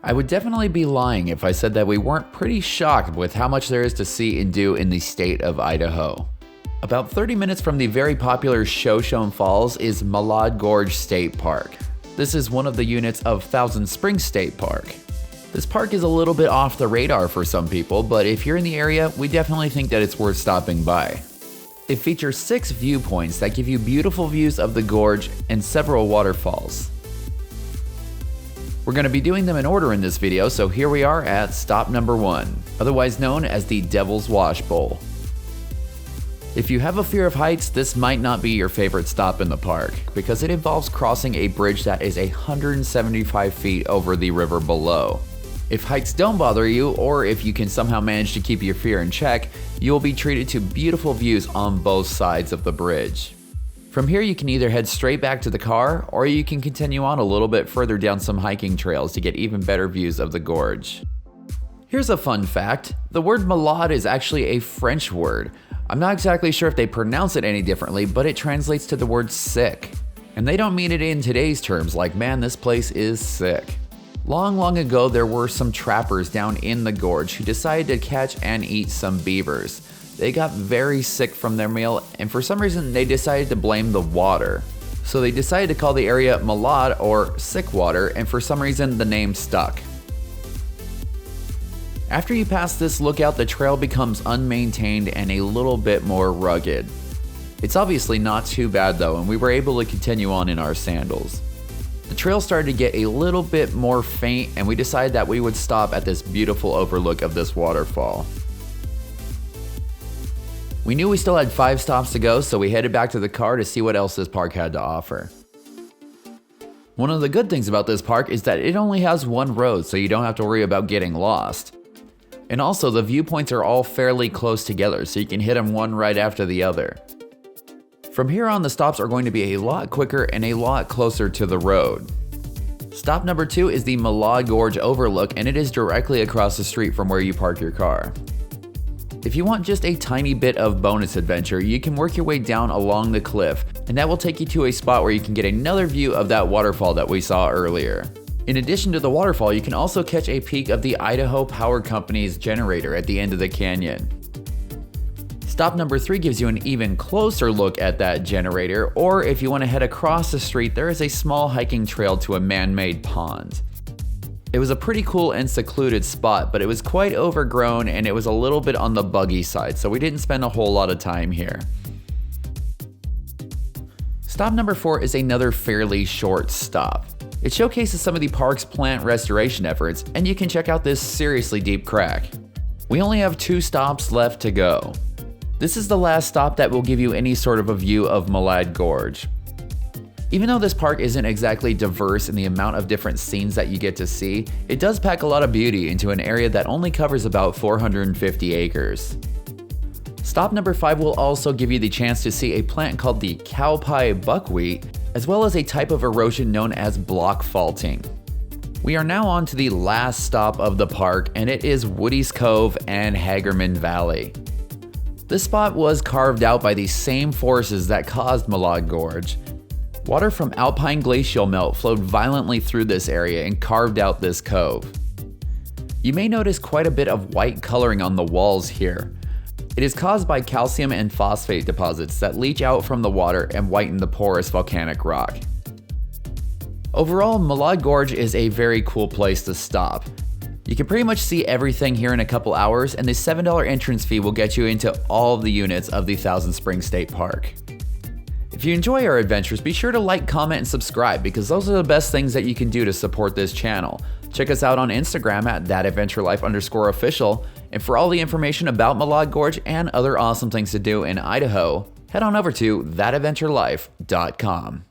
I would definitely be lying if I said that we weren't pretty shocked with how much there is to see and do in the state of Idaho. About 30 minutes from the very popular Shoshone Falls is Gorge State Park. This is one of the units of Thousand Springs State Park. This park is a little bit off the radar for some people, but if you're in the area, we definitely think that it's worth stopping by. It features 6 viewpoints that give you beautiful views of the gorge and several waterfalls. We're going to be doing them in order in this video, so here we are at stop number 1, otherwise known as the Devil's Washbowl. If you have a fear of heights, this might not be your favorite stop in the park, because it involves crossing a bridge that is 175 feet over the river below. If heights don't bother you, or if you can somehow manage to keep your fear in check, you will be treated to beautiful views on both sides of the bridge. From here you can either head straight back to the car, or you can continue on a little bit further down some hiking trails to get even better views of the gorge. Here's a fun fact, the word malade is actually a French word. I'm not exactly sure if they pronounce it any differently, but it translates to the word sick. And they don't mean it in today's terms like, man, this place is sick. Long ago, there were some trappers down in the gorge who decided to catch and eat some beavers. They got very sick from their meal, and for some reason they decided to blame the water. So they decided to call the area Malade or Sick Water, and for some reason the name stuck. After you pass this lookout, the trail becomes unmaintained and a little bit more rugged. It's obviously not too bad though, and we were able to continue on in our sandals. The trail started to get a little bit more faint, and we decided that we would stop at this beautiful overlook of this waterfall. We knew we still had 5 stops to go, so we headed back to the car to see what else this park had to offer. One of the good things about this park is that it only has one road, so you don't have to worry about getting lost. And also, the viewpoints are all fairly close together, so you can hit them one right after the other. From here on, the stops are going to be a lot quicker and a lot closer to the road. Stop number 2 is the Gorge Overlook, and it is directly across the street from where you park your car. If you want just a tiny bit of bonus adventure, you can work your way down along the cliff, and that will take you to a spot where you can get another view of that waterfall that we saw earlier. In addition to the waterfall, you can also catch a peek of the Idaho Power Company's generator at the end of the canyon. Stop number 3 gives you an even closer look at that generator, or if you want to head across the street, there is a small hiking trail to a man-made pond. It was a pretty cool and secluded spot, but it was quite overgrown and it was a little bit on the buggy side, so we didn't spend a whole lot of time here. Stop number 4 is another fairly short stop. It showcases some of the park's plant restoration efforts, and you can check out this seriously deep crack. We only have 2 stops left to go. This is the last stop that will give you any sort of a view of Malade Gorge. Even though this park isn't exactly diverse in the amount of different scenes that you get to see, it does pack a lot of beauty into an area that only covers about 450 acres. Stop number 5 will also give you the chance to see a plant called the 𝐀𝐃 buckwheat, as well as a type of erosion known as block faulting. We are now on to the last stop of the park, and it is Woody's Cove and Hagerman Valley. This spot was carved out by the same forces that caused Malade Gorge. Water from alpine glacial melt flowed violently through this area and carved out this cove. You may notice quite a bit of white coloring on the walls here. It is caused by calcium and phosphate deposits that leach out from the water and whiten the porous volcanic rock. Overall, Malade Gorge is a very cool place to stop. You can pretty much see everything here in a couple hours, and the $7 entrance fee will get you into all of the units of the Thousand Springs State Park. If you enjoy our adventures, be sure to like, comment, and subscribe, because those are the best things that you can do to support this channel. Check us out on Instagram at @thatadventurelife_official, and for all the information about Malade Gorge and other awesome things to do in Idaho, head on over to thatadventurelife.com.